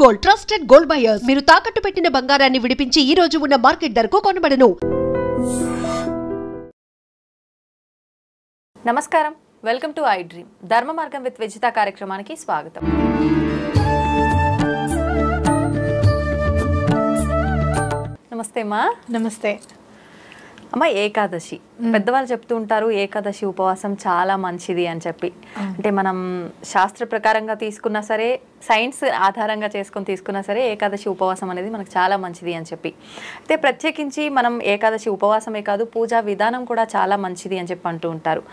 Gold trusted gold buyers మీరు తాకట్టు పెట్టిన బంగారాన్ని విడిపించి ఈ రోజు ఉన్న మార్కెట్ ధరకు కొనబడను. నమస్కారం, వెల్కమ్ టు ఐ డ్రీమ్ ధర్మ మార్గం విత్ విజిత కార్యక్రమానికి స్వాగతం. నమస్తే అమ్మా. నమస్తే అమ్మ, ఏకాదశి పెద్దవాళ్ళు చెప్తూ ఉంటారు ఏకాదశి ఉపవాసం చాలా మంచిది అని చెప్పి. అంటే మనం శాస్త్ర ప్రకారంగా తీసుకున్నా సరే, సైన్స్ ఆధారంగా చేసుకొని తీసుకున్నా సరే ఏకాదశి ఉపవాసం అనేది మనకు చాలా మంచిది అని చెప్పి. అయితే ప్రత్యేకించి మనం ఏకాదశి ఉపవాసమే కాదు, పూజా విధానం కూడా చాలా మంచిది అని చెప్పి అంటూ ఉంటారు.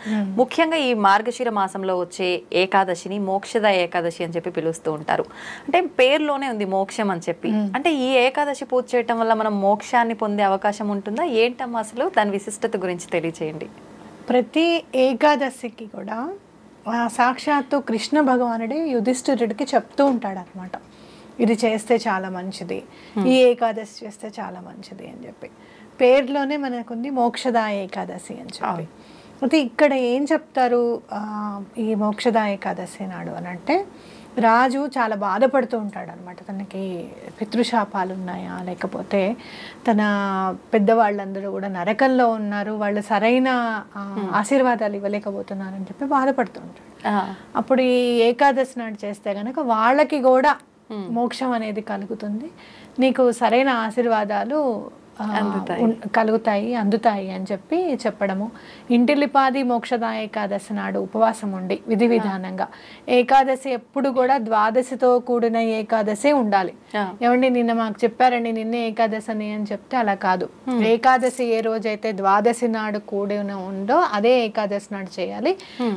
ముఖ్యంగా ఈ మార్గశిర మాసంలో వచ్చే ఏకాదశిని మోక్షద ఏకాదశి అని చెప్పి పిలుస్తూ ఉంటారు. అంటే పేరులోనే ఉంది మోక్షం అని చెప్పి. అంటే ఈ ఏకాదశి పూజ చేయటం వల్ల మనం మోక్షాన్ని పొందే అవకాశం ఉంటుందా? ఏంటమ్మా అసలు దాని విశిష్టత గురించి తెలియచేయండి. ప్రతి ఏకాదశికి కూడా సాక్షాత్తు కృష్ణ భగవానుడే యుధిష్ఠిరుడికి చెప్తూ ఉంటాడు అనమాట, ఇది చేస్తే చాలా మంచిది, ఈ ఏకాదశి చేస్తే చాలా మంచిది అని చెప్పి. పేరులోనే మనకుంది మోక్షదా ఏకాదశి అని చెప్పి. అయితే ఇక్కడ ఏం చెప్తారు ఈ మోక్షదా ఏకాదశి నాడు అని అంటే, రాజు చాలా బాధపడుతూ ఉంటాడు అనమాట. తనకి పితృశాపాలు ఉన్నాయా, లేకపోతే తన పెద్దవాళ్ళందరూ కూడా నరకంలో ఉన్నారు, వాళ్ళు సరైన ఆశీర్వాదాలు ఇవ్వలేకపోతున్నారని చెప్పి బాధపడుతూ ఉంటాడు. అప్పుడు ఈ ఏకాదశి నాడు చేస్తే కనుక వాళ్ళకి కూడా మోక్షం అనేది కలుగుతుంది, నీకు సరైన ఆశీర్వాదాలు కలుగుతాయి, అందుతాయి అని చెప్పి చెప్పడము. ఇంటిలిపాది మోక్షదా ఏకాదశి నాడు ఉపవాసం ఉండి విధి విధానంగా, ఏకాదశి ఎప్పుడు కూడా ద్వాదశితో కూడిన ఏకాదశి ఉండాలి. ఏమండి నిన్న మాకు చెప్పారండి నిన్నే ఏకాదశి అని చెప్తే అలా కాదు. ఏకాదశి ఏ రోజైతే ద్వాదశి నాడు కూడిన ఉందో అదే ఏకాదశి నాడు చేయాలి.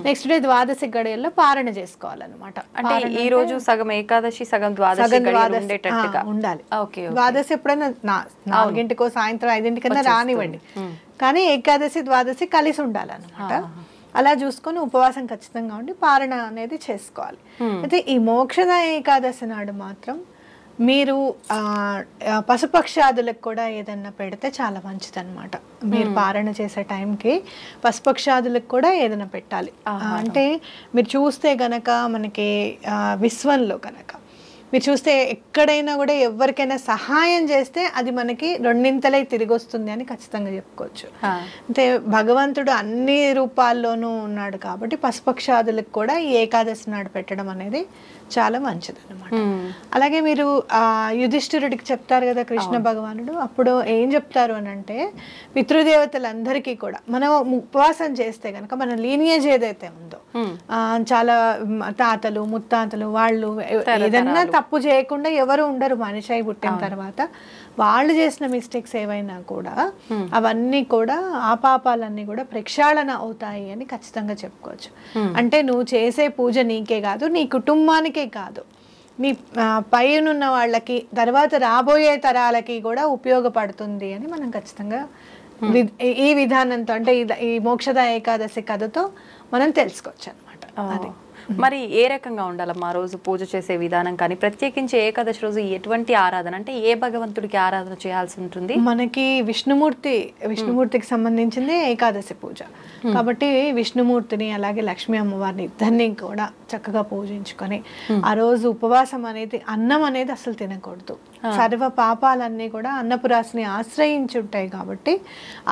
నెక్స్ట్ డే ద్వాదశి గడియల్లో పారణ చేసుకోవాలన్నమాట. అంటే ఈ రోజు సగం ఏకాదశి సగం ద్వాదశి ఉండాలి. ద్వాదశి ఎప్పుడైనా 4 సాయంత్రం 5 రానివ్వండి, కానీ ఏకాదశి ద్వాదశి కలిసి ఉండాలన్నమాట. అలా చూసుకొని ఉపవాసం ఖచ్చితంగా ఉండి పారణ అనేది చేసుకోవాలి. అయితే ఈ మోక్షద ఏకాదశి నాడు మాత్రం మీరు పశుపక్షాదులకు కూడా ఏదన్నా పెడితే చాలా మంచిది అనమాట. మీరు పారణ చేసే టైంకి పశుపక్షాదులకు కూడా ఏదైనా పెట్టాలి. అంటే మీరు చూస్తే గనక మనకి విశ్వంలో కనుక మీరు చూస్తే ఎక్కడైనా కూడా ఎవరికైనా సహాయం చేస్తే అది మనకి రెండింతలై తిరిగి వస్తుంది అని ఖచ్చితంగా చెప్పుకోవచ్చు. అంటే భగవంతుడు అన్ని రూపాల్లోనూ ఉన్నాడు కాబట్టి పశుపక్షాదులకు కూడా ఈ ఏకాదశి నాడు పెట్టడం అనేది చాలా మంచిది అనమాట. అలాగే మీరు యుధిష్ఠిరుడికి చెప్తారు కదా కృష్ణ భగవానుడు, అప్పుడు ఏం చెప్తారు అని అంటే, పితృదేవతలందరికీ కూడా మనం ఉపవాసం చేస్తే కనుక మన లీనియేజ్ ఏదైతే ఉందో, చాలా తాతలు ముత్తాతలు వాళ్ళు ఏదన్నా తప్పు చేయకుండా ఎవరు ఉండరు మనిషి అయి పుట్టిన తర్వాత. వాళ్ళు చేసిన మిస్టేక్స్ ఏవైనా కూడా అవన్నీ కూడా ఆ పాపాలన్నీ కూడా ప్రక్షాళన అవుతాయి అని ఖచ్చితంగా చెప్పుకోవచ్చు. అంటే నువ్వు చేసే పూజ నీకే కాదు, నీ కుటుంబానికే కాదు, నీ పైనున్న వాళ్ళకి తర్వాత రాబోయే తరాలకి కూడా ఉపయోగపడుతుంది అని మనం ఖచ్చితంగా ఈ విధానంతో, అంటే ఈ మోక్షద ఏకాదశి కథతో మనం తెలుసుకోవచ్చు అనమాట. అది మరి ఏ రకంగా ఉండాలమ్మా రోజు పూజ చేసే విధానం? కానీ ప్రత్యేకించి ఏకాదశి రోజు ఎటువంటి ఆరాధన, అంటే ఏ భగవంతుడికి ఆరాధన చేయాల్సి ఉంటుంది? మనకి విష్ణుమూర్తికి సంబంధించింది ఏకాదశి పూజ కాబట్టి విష్ణుమూర్తిని అలాగే లక్ష్మీ అమ్మవారిని ఇద్దరిని కూడా చక్కగా పూజించుకొని, ఆ రోజు ఉపవాసం అనేది, అన్నం అనేది అసలు తినకూడదు. సర్వ పాపాలన్నీ కూడా అన్నపురాశిని ఆశ్రయించి ఉంటాయి కాబట్టి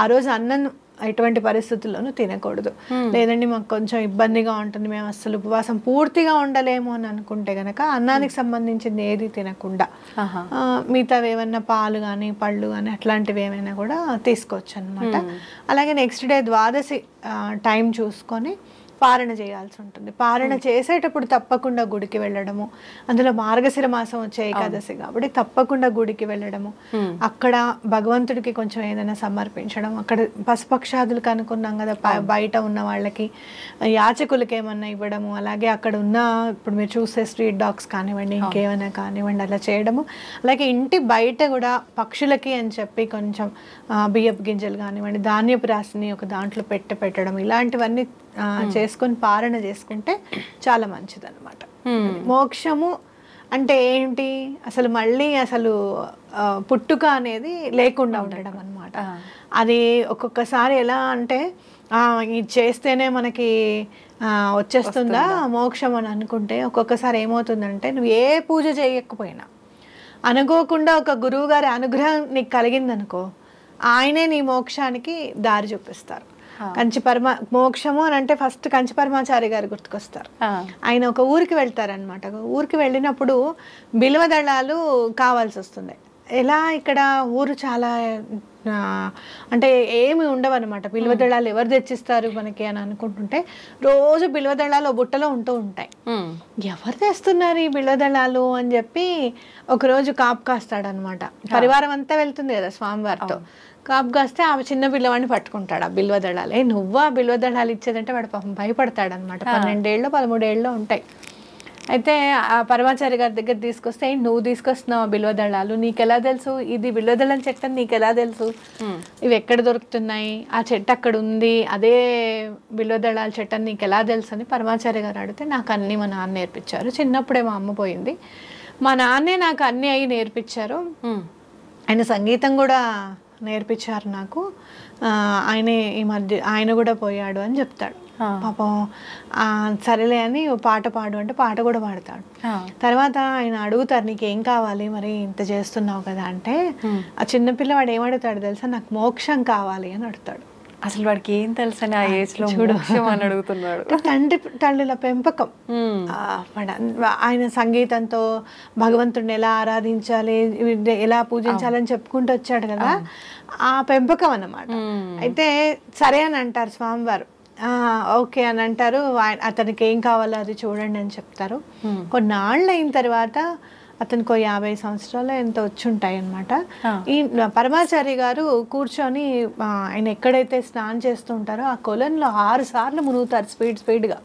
ఆ రోజు అన్నం ఎటువంటి పరిస్థితుల్లోనూ తినకూడదు. లేదండి మాకు కొంచెం ఇబ్బందిగా ఉంటుంది, మేము అసలు ఉపవాసం పూర్తిగా ఉండలేము అని అనుకుంటే గనక అన్నానికి సంబంధించింది ఏది తినకుండా మిగతావి ఏమన్నా పాలు కానీ పళ్ళు కానీ అట్లాంటివి ఏమైనా కూడా తీసుకోవచ్చు అనమాట. అలాగే నెక్స్ట్ డే ద్వాదశి టైం చూసుకొని పారణ చేయాల్సి ఉంటుంది. పారణ చేసేటప్పుడు తప్పకుండా గుడికి వెళ్ళడము, అందులో మార్గశిర మాసం వచ్చే ఏకాదశి కాబట్టి తప్పకుండా గుడికి వెళ్ళడము, అక్కడ భగవంతుడికి కొంచెం ఏదైనా సమర్పించడం, అక్కడ పశుపక్షాదులకు అనుకున్నాం కదా బయట ఉన్న వాళ్ళకి యాచకులకి ఏమన్నా ఇవ్వడము, అలాగే అక్కడ ఉన్న ఇప్పుడు మీరు చూసే స్ట్రీట్ డాగ్స్ కానివ్వండి ఇంకేమైనా కానివ్వండి అలా చేయడము, అలాగే ఇంటి బయట కూడా పక్షులకి అని చెప్పి కొంచెం బియ్యపు గింజలు కానివ్వండి ధాన్యపు రాశిని ఒక దాంట్లో పెట్టడం, ఇలాంటివన్నీ చేసుకొని పారణ చేసుకుంటే చాలా మంచిది అనమాట. మోక్షము అంటే ఏంటి, అసలు మళ్ళీ అసలు పుట్టుక అనేది లేకుండా ఉండడం అనమాట. అది ఒక్కొక్కసారి ఎలా అంటే ఇది చేస్తేనే మనకి వచ్చేస్తుందా మోక్షం అని అనుకుంటే ఒక్కొక్కసారి ఏమవుతుందంటే నువ్వు ఏ పూజ చేయకపోయినా అనుకోకుండా ఒక గురువు గారి అనుగ్రహం నీకు కలిగిందనుకో, ఆయనే నీ మోక్షానికి దారి చూపిస్తారు. మోక్షము అని అంటే ఫస్ట్ కంచి పరమాచారి గారు గుర్తుకొస్తారు. ఆయన ఒక ఊరికి వెళ్తారనమాట. ఊరికి వెళ్ళినప్పుడు బిల్వ దళాలు కావాల్సి వస్తుంది. ఎలా ఇక్కడ ఊరు చాలా అంటే ఏమి ఉండవు అనమాట. బిల్వ దళాలు ఎవరు తెచ్చిస్తారు మనకి అని అనుకుంటుంటే రోజు బిల్వ దళాలు బుట్టలో ఉంటూ ఉంటాయి. ఎవరు తెస్తున్నారు ఈ బిల్వ దళాలు అని చెప్పి ఒకరోజు కాపు కాస్తాడనమాట. పరివారం అంతా వెళ్తుంది కదా స్వామివారితో. కాపు కాస్తే ఆ చిన్న పిల్లవాడిని పట్టుకుంటాడు ఆ బిల్వ దళాలు. నువ్వా బిల్వ దళాలు ఇచ్చేదంటే వాడు పాపం భయపడతాడు అనమాట. 12 ఏళ్ళు 13 ఏళ్ళు ఉంటాయి. అయితే ఆ పరమాచారి గారి దగ్గర తీసుకొస్తే నువ్వు తీసుకొస్తున్నావు బిల్వ దళాలు, నీకు ఎలా తెలుసు ఇది బిల్వ దళాల చెట్టు అని నీకు ఎలా తెలుసు, ఇవి ఎక్కడ దొరుకుతున్నాయి, ఆ చెట్టు అక్కడ ఉంది, అదే బిల్వ దళాల చెట్టు అని నీకు ఎలా తెలుసు అని పరమాచారి గారు అడిగితే నాకు అన్నీ మా నాన్న నేర్పించారు. చిన్నప్పుడే మా అమ్మ పోయింది, మా నాన్నే నాకు అన్నీ అవి నేర్పించారు. ఆయన సంగీతం కూడా నేర్పించారు నాకు. ఈ మధ్య ఆయన కూడా పోయాడు అని చెప్తాడు. పాపం సరేలే అని పాట పాడు అంటే పాట కూడా పాడతాడు. తర్వాత ఆయన అడుగుతారు నీకేం కావాలి మరి ఇంత చేస్తున్నావు కదా అంటే ఆ చిన్నపిల్లవాడు ఏమడుగుతాడు తెలుసా, నాకు మోక్షం కావాలి అని అడుగుతాడు. అసలు వాడికి ఏం తెలుసు అని ఆ ఏజ్ లో అని అడుగుతున్నాడు. తల్లుల పెంపకం. ఆయన సంగీతంతో భగవంతుడిని ఎలా ఆరాధించాలి, ఎలా పూజించాలని చెప్పుకుంటూ వచ్చాడు కదా, ఆ పెంపకం అన్నమాట. అయితే సరే అని అంటారు స్వామివారు. ఓకే అని అంటారు. అతనికి ఏం కావాలో అది చూడండి అని చెప్తారు. కొన్నాళ్ళు అయిన తర్వాత అతనికి 50 సంవత్సరాలు ఎంత వచ్చి ఉంటాయి అనమాట. ఈ పరమాచారి గారు కూర్చొని ఆయన ఎక్కడైతే స్నానం చేస్తూ ఉంటారో ఆ కొలంలో 6 సార్లు మునుగుతారు స్పీడ్గా.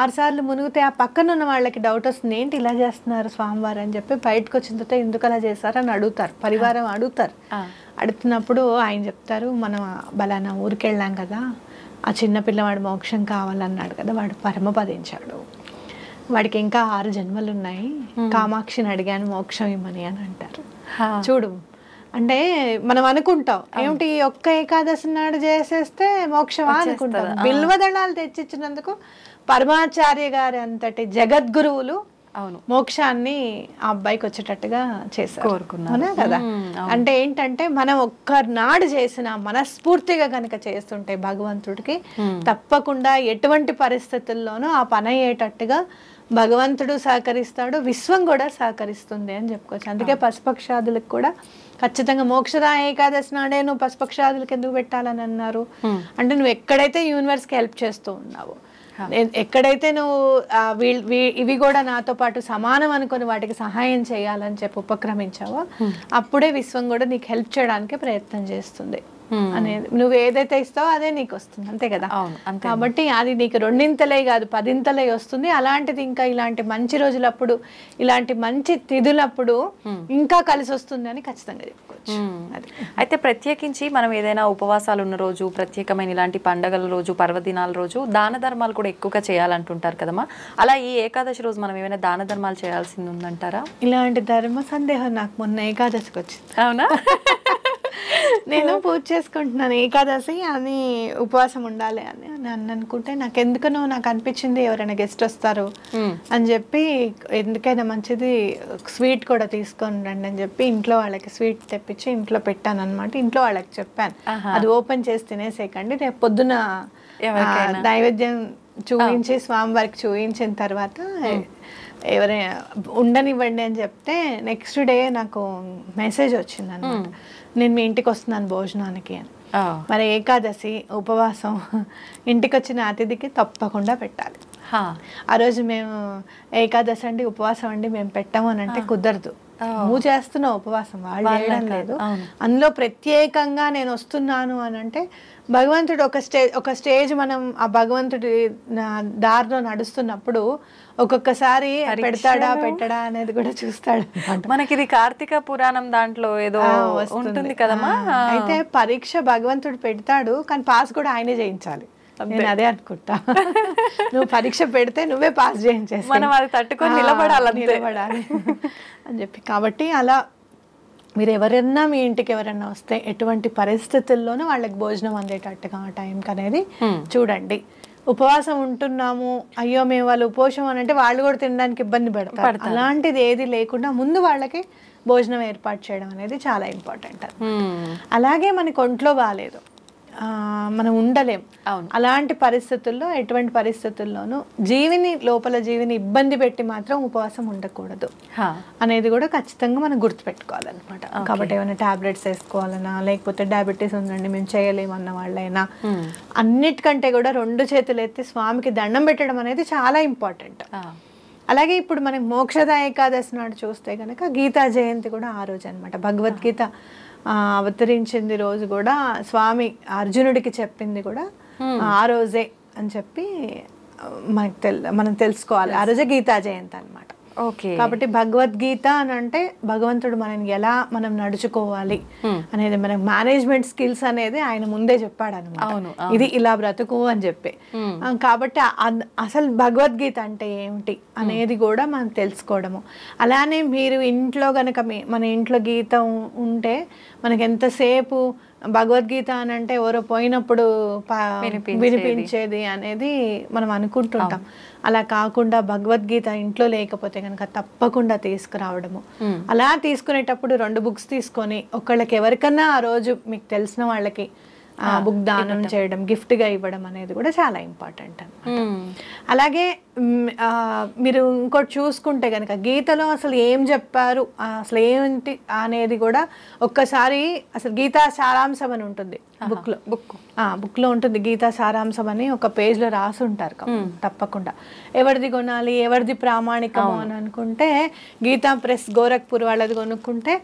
6 సార్లు మునిగితే ఆ పక్కన ఉన్న వాళ్ళకి డౌట్ వస్తుంది, ఏంటి ఇలా చేస్తున్నారు స్వామివారు అని చెప్పి బయటకు వచ్చిన తర్వాత ఎందుకు అలా చేస్తారు అని అడుగుతారు. పరివారం అడుగుతారు. అడుగుతున్నప్పుడు ఆయన చెప్తారు, మనం బలానా ఊరికి వెళ్ళాం కదా, ఆ చిన్న పిల్లవాడు మోక్షం కావాలన్నాడు కదా, వాడు పరమపదించాడు, వాడికి ఇంకా 6 జన్మలు ఉన్నాయి, కామాక్షిని అడిగాను మోక్షం ఇమ్మని అని అంటారు. చూడు అంటే మనం అనుకుంటాం ఏమిటి ఒక్క ఏకాదశి నాడు చేసేస్తే మోక్షమా అనుకుంటాం. బిల్వదళాలు తెచ్చిచ్చినందుకు పరమాచార్య గారి అంతటి జగద్గురువులు మోక్షాన్ని ఆ అబ్బాయికి వచ్చేటట్టుగా చేశారు, కోరుకున్నా కదా. అంటే ఏంటంటే మనం ఒక్కనాడు చేసిన మనస్ఫూర్తిగా కనుక చేస్తుంటే భగవంతుడికి తప్పకుండా ఎటువంటి పరిస్థితుల్లోనూ ఆ పని అయ్యేటట్టుగా భగవంతుడు సహకరిస్తాడు, విశ్వం కూడా సహకరిస్తుంది అని చెప్పుకోవచ్చు. అందుకే పశుపక్షాదులకు కూడా ఖచ్చితంగా మోక్షదా ఏకాదశి నాడే నువ్వు పశుపక్షాదులకు ఎందుకు పెట్టాలని అన్నారు అంటే నువ్వు ఎక్కడైతే యూనివర్స్కి హెల్ప్ చేస్తూ ఉన్నావు, ఎక్కడైతే నువ్వు ఇవి కూడా నాతో పాటు సమానం అనుకుని వాటికి సహాయం చేయాలని చెప్పి ఉపక్రమించావో అప్పుడే విశ్వం కూడా నీకు హెల్ప్ చేయడానికి ప్రయత్నం చేస్తుంది అనేది. నువ్వు ఏదైతే ఇస్తావో అదే నీకు వస్తుంది, అంతే కదా. కాబట్టి అది నీకు 2 కాదు 10 వస్తుంది. అలాంటిది ఇంకా ఇలాంటి మంచి రోజులప్పుడు, ఇలాంటి మంచి తిథులప్పుడు ఇంకా కలిసి వస్తుంది అని ఖచ్చితంగా చెప్పుకోవచ్చు. అయితే ప్రత్యేకించి మనం ఏదైనా ఉపవాసాలు ఉన్న రోజు, ప్రత్యేకమైన ఇలాంటి పండగల రోజు, పర్వదినాల రోజు దాన ధర్మాలు కూడా ఎక్కువగా చేయాలంటుంటారు కదమ్మా. అలా ఈ ఏకాదశి రోజు మనం ఏమైనా దాన ధర్మాలు చేయాల్సింది ఉందంటారా? ఇలాంటి ధర్మ సందేహం నాకు మొన్న ఏకాదశికి వచ్చింది. అవునా? నేను పూజ చేసుకుంటున్నాను ఏకాదశి అని, ఉపవాసం ఉండాలి అని నన్ను అనుకుంటే నాకు అనిపించింది ఎవరైనా గెస్ట్ వస్తారు అని చెప్పి ఎందుకైనా మంచిది స్వీట్ కూడా తీసుకొని రండి అని చెప్పి ఇంట్లో వాళ్ళకి స్వీట్ తెప్పించి ఇంట్లో పెట్టాను అనమాట. ఇంట్లో వాళ్ళకి చెప్పాను అది ఓపెన్ చేసి తినేసేయకండి, రేపు పొద్దున నైవేద్యం చూపించి స్వామివారికి చూపించిన తర్వాత ఎవరైనా ఉండనివ్వండి అని చెప్తే నెక్స్ట్ డే నాకు మెసేజ్ వచ్చింది అనమాట, నేను మీ ఇంటికి వస్తున్నాను భోజనానికి అని. మరి ఏకాదశి ఉపవాసం ఇంటికి వచ్చిన అతిథికి తప్పకుండా పెట్టాలి. ఆ రోజు మేము ఏకాదశి అండి ఉపవాసం అండి మేము పెట్టాము అని అంటే కుదరదు. నువ్వు చేస్తున్నావు ఉపవాసం, వాళ్ళు చేయడం లేదు. అందులో ప్రత్యేకంగా నేను వస్తున్నాను అని అంటే భగవంతుడు ఒక స్టేజ్ మనం ఆ భగవంతుడి దారిలో నడుస్తున్నప్పుడు ఒక్కొక్కసారి పెడతాడా పెట్టడా అనేది కూడా చూస్తాడు. మనకి ఇది కార్తీక పురాణం దాంట్లో ఏదో ఉంటుంది కదమ్మా. అయితే పరీక్ష భగవంతుడు పెడతాడు కానీ పాస్ కూడా ఆయనే చేయించాలి. నేను అదే అనుకుంటా, నువ్వు పరీక్ష పెడితే నువ్వే పాస్ చేయించేసి మనం అది తట్టుకొని నిలబడాలి అని చెప్పి. కాబట్టి అలా మీరు ఎవరన్నా మీ ఇంటికి ఎవరన్నా వస్తే ఎటువంటి పరిస్థితుల్లోనూ వాళ్ళకి భోజనం అందేటట్టుగా ఆ టైంకి అనేది చూడండి. ఉపవాసం ఉంటున్నాము, అయ్యో మేము వాళ్ళు ఉపవాసం అని అంటే వాళ్ళు కూడా తినడానికి ఇబ్బంది పడతారు. అలాంటిది ఏది లేకుండా ముందు వాళ్ళకి భోజనం ఏర్పాటు చేయడం అనేది చాలా ఇంపార్టెంట్. అలాగే మనకి ఒంట్లో బాగాలేదు, మనం ఉండలేం, అలాంటి పరిస్థితుల్లో ఎటువంటి పరిస్థితుల్లోనూ లోపల జీవిని ఇబ్బంది పెట్టి మాత్రం ఉపవాసం ఉండకూడదు అనేది కూడా ఖచ్చితంగా మనం గుర్తుపెట్టుకోవాలన్నమాట. కాబట్టి ఏమైనా టాబ్లెట్స్ వేసుకోవాలన్నా, లేకపోతే డయాబెటీస్ ఉందండి మేము చేయలేమన్న వాళ్ళైనా, అన్నిటికంటే కూడా 2 చేతులు ఎత్తి స్వామికి దండం పెట్టడం అనేది చాలా ఇంపార్టెంట్. అలాగే ఇప్పుడు మనకి మోక్షద ఏకాదశి నాడు చూస్తే కనుక గీతా జయంతి కూడా ఆ రోజు అనమాట. భగవద్గీత అవతరించింది రోజు కూడా, స్వామి అర్జునుడికి చెప్పింది కూడా ఆ రోజే అని చెప్పి మనం తెలుసుకోవాలి. ఆ రోజే గీతా జయంతి అనమాట. కాబట్టి భగవద్గీత అని అంటే భగవంతుడు మనం నడుచుకోవాలి అనేది, మన మేనేజ్మెంట్ స్కిల్స్ అనేది ఆయన ముందే చెప్పాడు అనమాట. ఇది ఇలా బ్రతుకు అని చెప్పి. కాబట్టి అసలు భగవద్గీత అంటే ఏమిటి అనేది కూడా మనం తెలుసుకోవడము. అలానే మీరు ఇంట్లో గనక మన ఇంట్లో గీత ఉంటే మనకి ఎంతసేపు భగవద్గీత అని అంటే ఎవరో పోయినప్పుడు వినిపించేది అనేది మనం అనుకుంటుంటాం. అలా కాకుండా భగవద్గీత ఇంట్లో లేకపోతే కనుక తప్పకుండా తీసుకురావడము. అలా తీసుకునేటప్పుడు 2 బుక్స్ తీసుకొని ఒకళ్ళకి ఎవరికన్నా ఆ రోజు మీకు తెలిసిన వాళ్ళకి బుక్ దానం చేయడం, గిఫ్ట్గా ఇవ్వడం అనేది కూడా చాలా ఇంపార్టెంట్ అన్నమాట. అలాగే మీరు ఇంకోటి చూసుకుంటే కనుక గీతలో అసలు ఏం చెప్పారు, అసలు ఏంటి అనేది కూడా ఒక్కసారి అసలు గీతా సారాంశం అని ఉంటుంది బుక్లో ఉంటుంది. గీతా సారాంశం అని ఒక పేజ్లో రాసి ఉంటారు. తప్పకుండా ఎవరిది కొనాలి, ఎవరిది ప్రామాణికము అని అనుకుంటే గీతా ప్రెస్ గోరఖ్పూర్ వాళ్ళది కొనుక్కుంటే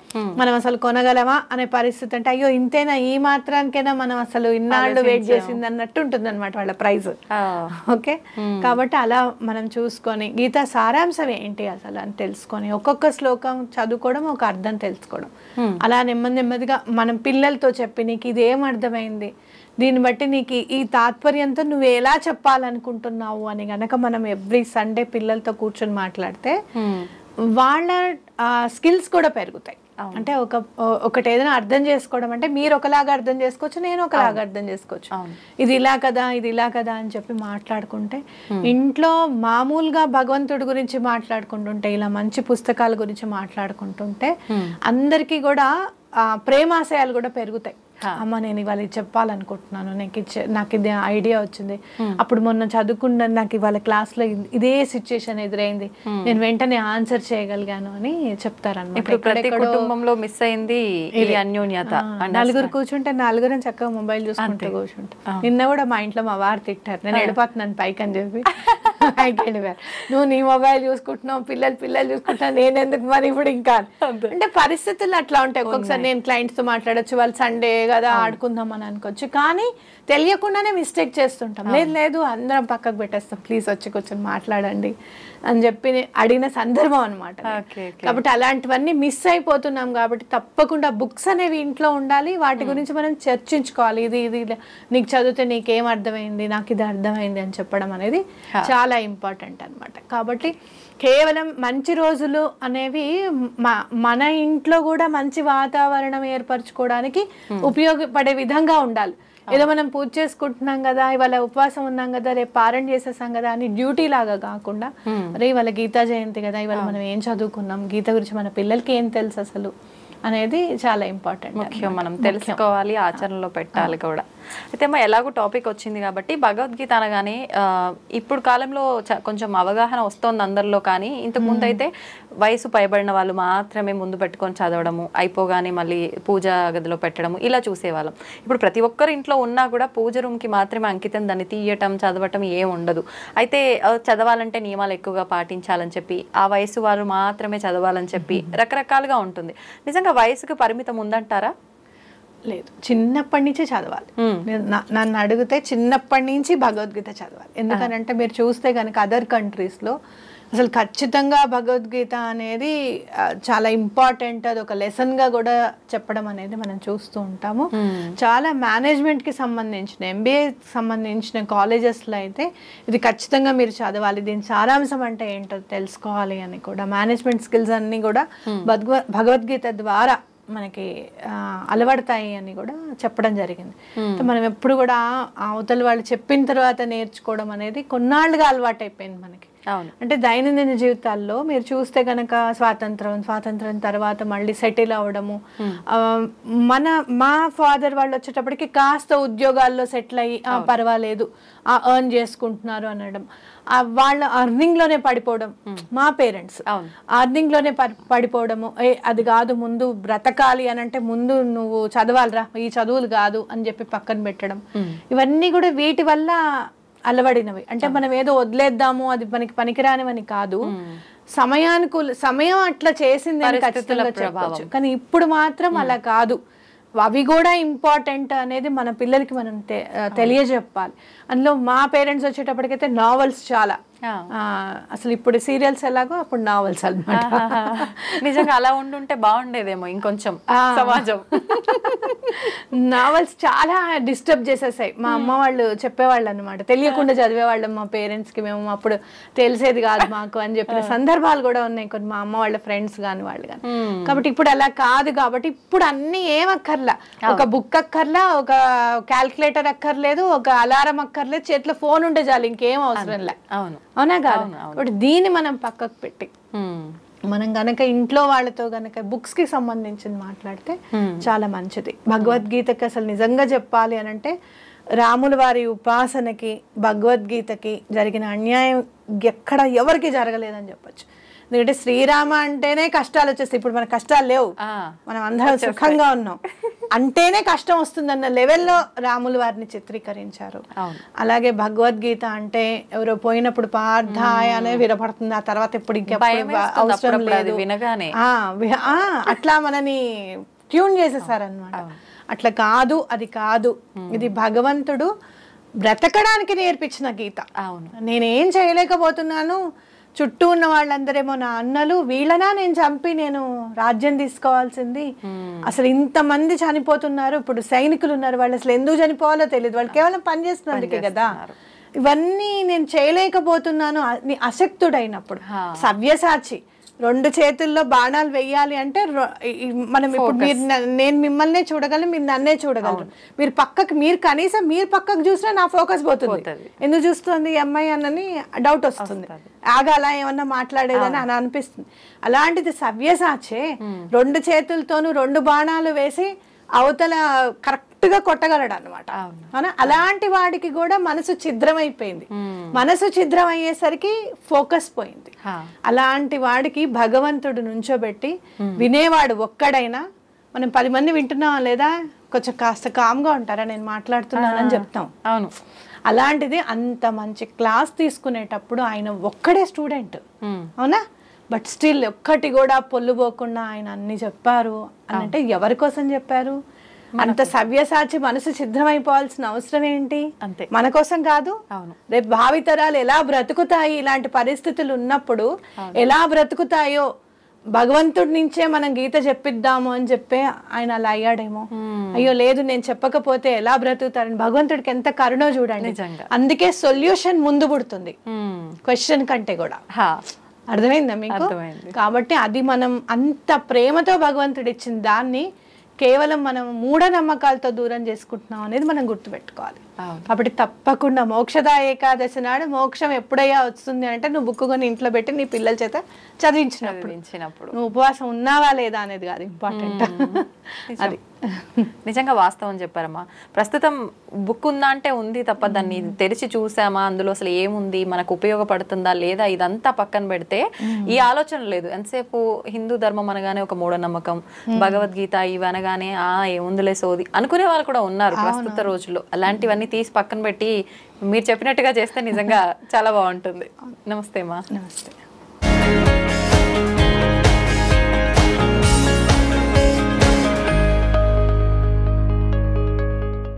మనం అసలు కొనగలమా అనే పరిస్థితి. అంటే అయ్యో ఇంతేనా, ఈ మాత్రానికైనా మనం అసలు ఇన్నాళ్ళు వెయిట్ చేసింది అన్నట్టు ఉంటుంది అనమాట వాళ్ళ ప్రైజ్. ఓకే, కాబట్టి అలా మనం చూసుకొని గీతా సారాంశం ఏంటి అసలు అని తెలుసుకొని ఒక్కొక్క శ్లోకం చదువుకోవడం, ఒక అర్థం తెలుసుకోవడం. అలా నెమ్మదిగా మనం పిల్లలతో చెప్పి నీకు ఇదేం అర్థమైంది, దీన్ని బట్టి నీకు ఈ తాత్పర్యంతో నువ్వు ఎలా చెప్పాలనుకుంటున్నావు అని గనక మనం ఎవ్రీ సండే పిల్లలతో కూర్చొని మాట్లాడితే వాళ్ళ స్కిల్స్ కూడా పెరుగుతాయి. అంటే ఒకటి ఏదైనా అర్థం చేసుకోవడం అంటే మీరు ఒకలాగా అర్థం చేసుకోవచ్చు, నేను ఒకలాగా అర్థం చేసుకోవచ్చు. ఇది ఇలా కదా, ఇది ఇలా కదా అని చెప్పి మాట్లాడుకుంటే ఇంట్లో మామూలుగా భగవంతుడి గురించి మాట్లాడుకుంటుంటే, ఇలా మంచి పుస్తకాల గురించి మాట్లాడుకుంటుంటే అందరికీ కూడా ప్రేమాశయాలు కూడా పెరుగుతాయి. అమ్మ నేను ఇవాళ చెప్పాలనుకుంటున్నాను, నాకు ఇది ఐడియా వచ్చింది, అప్పుడు మొన్న చదువుకున్న నాకు ఇవాళ క్లాస్లో ఇదే సిచ్యుయేషన్ ఎదురైంది, నేను వెంటనే ఆన్సర్ చేయగలిగాను అని చెప్తారన్నమాట. ఇప్పుడు ప్రతి కుటుంబంలో మిస్ అయింది అన్యోన్యత. నలుగురు కూర్చుంటే నలుగురం చక్కగా మొబైల్ చూసుకుంటూ కూర్చుంటాం. నిన్న కూడా మా ఇంట్లో మా వారు తిట్టారు, నేను ఎడిపోతున్నాను పైకి అని చెప్పి పైకి వెళ్ళిపోయారు. నువ్వు నీ మొబైల్ చూసుకుంటున్నావు, పిల్లలు చూసుకుంటున్నావు, నేను ఎందుకు మరి ఇప్పుడు ఇంకా అంటే పరిస్థితులు అట్లా ఉంటాయి. ఒక్కొక్కసారి నేను క్లయింట్స్తో మాట్లాడచ్చు, వాళ్ళు సండే కదా ఆడుకుందాం అని అనుకోవచ్చు, కానీ తెలియకుండానే మిస్టేక్ చేస్తుంటాం. లేదు అందరం పక్కకు పెట్టేస్తాం, ప్లీజ్ వచ్చి కూర్చొని మాట్లాడండి అని చెప్పి అడిగిన సందర్భం అనమాట. కాబట్టి అలాంటివన్నీ మిస్ అయిపోతున్నాం. కాబట్టి తప్పకుండా బుక్స్ అనేవి ఇంట్లో ఉండాలి, వాటి గురించి మనం చర్చించుకోవాలి. ఇది నీకు చదివితే నీకేం అర్థమైంది, నాకు ఇది అర్థమైంది అని చెప్పడం అనేది చాలా ఇంపార్టెంట్ అనమాట. కాబట్టి కేవలం మంచి రోజులు అనేవి మన ఇంట్లో కూడా మంచి వాతావరణం ఏర్పరచుకోవడానికి ఉపయోగపడే విధంగా ఉండాలి. ఏదో మనం పూజ చేసుకుంటున్నాం కదా, ఇవాళ ఉపవాసం ఉన్నాం కదా, రేపు పారణ చేసేసాం కదా అని డ్యూటీ లాగా కాకుండా, అరే ఇవాళ గీతా జయంతి కదా, ఇవాళ మనం ఏం చదువుకున్నాం, గీత గురించి మన పిల్లలకి ఏం తెలుసు అసలు అనేది చాలా ఇంపార్టెంట్, ముఖ్యం. మనం తెలుసుకోవాలి, ఆచరణలో పెట్టాలి కూడా. అయితే ఎలాగో టాపిక్ వచ్చింది కాబట్టి భగవద్గీత అనగానే ఇప్పుడు కాలంలో కొంచెం అవగాహన వస్తోంది అందరిలో, కానీ ఇంతకుముందు అయితే వయసు పైబడిన వాళ్ళు మాత్రమే ముందు పెట్టుకొని చదవడము, అయిపోగానే మళ్ళీ పూజా గదిలో పెట్టడము ఇలా చూసేవాళ్ళం. ఇప్పుడు ప్రతి ఒక్కరు ఇంట్లో ఉన్నా కూడా పూజ రూమ్కి మాత్రమే అంకితం, దాన్ని తీయటం చదవటం ఏం ఉండదు. అయితే చదవాలంటే నియమాలు ఎక్కువగా పాటించాలని చెప్పి, ఆ వయసు వారు మాత్రమే చదవాలని చెప్పి రకరకాలుగా ఉంటుంది. నిజంగా వయసుకు పరిమితం ఉందంటారా? లేదు, చిన్నప్పటి నుంచే చదవాలి. నన్ను అడిగితే చిన్నప్పటి నుంచి భగవద్గీత చదవాలి. ఎందుకనంటే మీరు చూస్తే కనుక అదర్ కంట్రీస్లో అసలు ఖచ్చితంగా భగవద్గీత అనేది చాలా ఇంపార్టెంట్, అది ఒక లెసన్గా కూడా చెప్పడం అనేది మనం చూస్తూ ఉంటాము. చాలా మేనేజ్మెంట్కి సంబంధించిన MBA సంబంధించిన కాలేజెస్లో అయితే ఇది ఖచ్చితంగా మీరు చదవాలి, దీని సారాంశం అంటే ఏంటో తెలుసుకోవాలి అని కూడా మేనేజ్మెంట్ స్కిల్స్ అన్నీ కూడా భగవద్గీత ద్వారా మనకి అలవడతాయి అని కూడా చెప్పడం జరిగింది. మనం ఎప్పుడు కూడా అవతల వాళ్ళు చెప్పిన తర్వాత నేర్చుకోవడం అనేది కొన్నాళ్ళుగా అలవాటు అయిపోయింది మనకి. అంటే దైనందిన జీవితాల్లో మీరు చూస్తే కనుక స్వాతంత్రం తర్వాత మళ్ళీ సెటిల్ అవ్వడము, మా ఫాదర్ వాళ్ళు వచ్చేటప్పటికి కాస్త ఉద్యోగాల్లో సెటిల్ అయ్యి పర్వాలేదు ఎర్న్ చేసుకుంటున్నారు అనడం, వాళ్ళ అర్నింగ్ లోనే పడిపోవడం, మా పేరెంట్స్ అర్నింగ్ లోనే పడిపోవడము, అది కాదు ముందు బ్రతకాలి అని అంటే ముందు నువ్వు చదవాలిరా, ఈ చదువులు కాదు అని చెప్పి పక్కన పెట్టడం, ఇవన్నీ కూడా వీటి వల్ల అలవడినవి. అంటే మనం ఏదో వదిలేద్దాము అది మనకి పనికిరానివని కాదు, సమయం అట్లా చేసింది అని ఖచ్చితంగా చెప్పవచ్చు. కానీ ఇప్పుడు మాత్రం అలా కాదు, అవి కూడా ఇంపార్టెంట్ అనేది మన పిల్లలకి మనం తెలియజెప్పాలి. అందులో మా పేరెంట్స్ వచ్చేటప్పటికైతే నావెల్స్ చాలా, అసలు ఇప్పుడు సీరియల్స్ ఎలాగో అప్పుడు నావెల్స్ అన్నమాట. నిజంగా అలా ఉండుంటే బాగుండేదేమో ఇంకొంచెం సమాజం. నావెల్స్ చాలా డిస్టర్బ్ చేసేసాయి. మా అమ్మ వాళ్ళు చెప్పేవాళ్ళు అనమాట, తెలియకుండా చదివేవాళ్ళం మా పేరెంట్స్ కి, మేము అప్పుడు తెలిసేది కాదు మాకు అని చెప్పిన సందర్భాలు కూడా ఉన్నాయి కొన్ని, మా అమ్మ వాళ్ళ ఫ్రెండ్స్ కానీ వాళ్ళు కానీ. కాబట్టి ఇప్పుడు అలా కాదు, కాబట్టి ఇప్పుడు అన్ని ఏమక్కర్లా, ఒక బుక్ అక్కర్లా, ఒక క్యాల్కులేటర్ అక్కర్లేదు, ఒక అలారం అక్కర్లేదు, చేతిలో ఫోన్ ఉంటే చాలు, ఇంకేం అవసరం లే. అవునా కాదు? కాబట్టి దీన్ని మనం పక్కకు పెట్టి మనం గనక ఇంట్లో వాళ్ళతో గనక బుక్స్ కి సంబంధించింది మాట్లాడితే చాలా మంచిది. భగవద్గీతకి అసలు నిజంగా చెప్పాలి అని అంటే రాముల వారి ఉపాసనకి భగవద్గీతకి జరిగిన అన్యాయం ఎక్కడ ఎవరికి జరగలేదని చెప్పొచ్చు. ఎందుకంటే శ్రీరామ అంటేనే కష్టాలు వచ్చేస్తాయి, ఇప్పుడు మన కష్టాలు లేవు, మనం అందరం సుఖంగా ఉన్నాం అంటేనే కష్టం వస్తుందన్న లెవెల్లో రాముల వారిని చిత్రీకరించారు. అలాగే భగవద్గీత అంటే ఎవరో పోయినప్పుడు పార్థాయ అనే వినపడుతుంది, ఆ తర్వాత ఇప్పుడు ఇంకెప్పుడు అవసరం లేదు వినగానే అట్లా మనని ట్యూన్ చేసేసారనమాట. అట్లా కాదు, అది కాదు, ఇది భగవంతుడు బ్రతకడానికి నేర్పించిన గీత. నేనేం చేయలేకపోతున్నాను, చుట్టూ ఉన్న వాళ్ళందరేమో నా అన్నలు, వీళ్ళనా నేను చంపి నేను రాజ్యం తీసుకోవాల్సింది, అసలు ఇంతమంది చనిపోతున్నారు, ఇప్పుడు సైనికులు ఉన్నారు, వాళ్ళు అసలు ఎందుకు చనిపోవాలో తెలియదు, వాళ్ళు కేవలం పని చేస్తున్నందుకే కదా, ఇవన్నీ నేను చేయలేకపోతున్నాను అశక్తుడైనప్పుడు సవ్యసాచి రెండు చేతుల్లో బాణాలు వెయ్యాలి అంటే మనం ఇప్పుడు నేను మిమ్మల్నే చూడగలను, మీరు నన్నే చూడగలరు, మీరు పక్కకు, మీరు కనీసం మీరు పక్కకు చూసినా నా ఫోకస్ పోతుంది, ఎందుకు చూస్తుంది ఈ అమ్మాయి అన్నని డౌట్ వస్తుంది, ఆగాల ఏమన్నా మాట్లాడేదని అని అనిపిస్తుంది. అలాంటిది సవ్యసాచే రెండు చేతులతోనూ రెండు బాణాలు వేసి అవతల కరెక్ట్ గా కొట్టగలడు అనమాట. అలాంటి వాడికి కూడా మనసు ఛిద్రమైపోయింది, మనసు ఛిద్రం అయ్యేసరికి ఫోకస్ పోయింది. అలాంటి వాడికి భగవంతుడు నుంచోబెట్టి వినేవాడు ఒక్కడైనా, మనం 10 మంది వింటున్నాం లేదా కొంచెం కాస్త కామ్గా ఉంటారా నేను మాట్లాడుతున్నానని చెప్తాం. అవును, అలాంటిది అంత మంచి క్లాస్ తీసుకునేటప్పుడు ఆయన ఒక్కడే స్టూడెంట్, అవునా, బట్ స్టిల్ ఒక్కటి కూడా పొల్లుపోకుండా ఆయన అన్ని చెప్పారు అని అంటే ఎవరి కోసం చెప్పారు? అంత సవ్యసాచి మనసు సిద్ధమైపోవాల్సిన అవసరం ఏంటి? అంతే, మన కోసం కాదు, రేపు భావితరాలు ఎలా బ్రతుకుతాయి, ఇలాంటి పరిస్థితులు ఉన్నప్పుడు ఎలా బ్రతుకుతాయో భగవంతుడి నుంచే మనం గీత చెప్పిద్దాము అని చెప్పి ఆయన అలా అయ్యాడేమో. అయ్యో లేదు నేను చెప్పకపోతే ఎలా బ్రతుకుతారని భగవంతుడికి ఎంత కరుణో చూడండి. అందుకే సొల్యూషన్ ముందు పుడుతుంది క్వశ్చన్ కంటే కూడా. అర్థమైందా మీకు? కాబట్టి అది మనం అంత ప్రేమతో భగవంతుడు ఇచ్చిన దాన్ని కేవలం మనం మూఢనమ్మకాలతో దూరం చేసుకుంటున్నాం అనేది మనం గుర్తుపెట్టుకోవాలి. కాబట్టి తప్పకుండా మోక్షదా ఏకాదశి నాడు మోక్షం ఎప్పుడయ్యా వస్తుంది అంటే నువ్వు బుక్ కొని ఇంట్లో పెట్టి నీ పిల్లల చేత చదివించినప్పుడు, నువ్వు ఉపవాసం ఉన్నావా లేదా అనేది కాదు ఇంపార్టెంట్. అది నిజంగా వాస్తవం చెప్పారమ్మా. ప్రస్తుతం బుక్ ఉందా అంటే ఉంది తప్ప దాన్ని తెరిచి చూసామా, అందులో అసలు ఏముంది, మనకు ఉపయోగపడుతుందా లేదా, ఇదంతా పక్కన పెడితే ఈ ఆలోచన లేదు. ఎంతసేపు హిందూ ధర్మం అనగానే ఒక మూఢనమ్మకం, భగవద్గీత ఇవి అనగానే ఏముందిలే సోది అనుకునే వాళ్ళు కూడా ఉన్నారు ప్రస్తుత రోజుల్లో. అలాంటివన్నీ తీసి పక్కన పెట్టి మీరు చెప్పినట్టుగా చేస్తే నిజంగా చాలా బాగుంటుంది. నమస్తే అమ్మా. నమస్తే.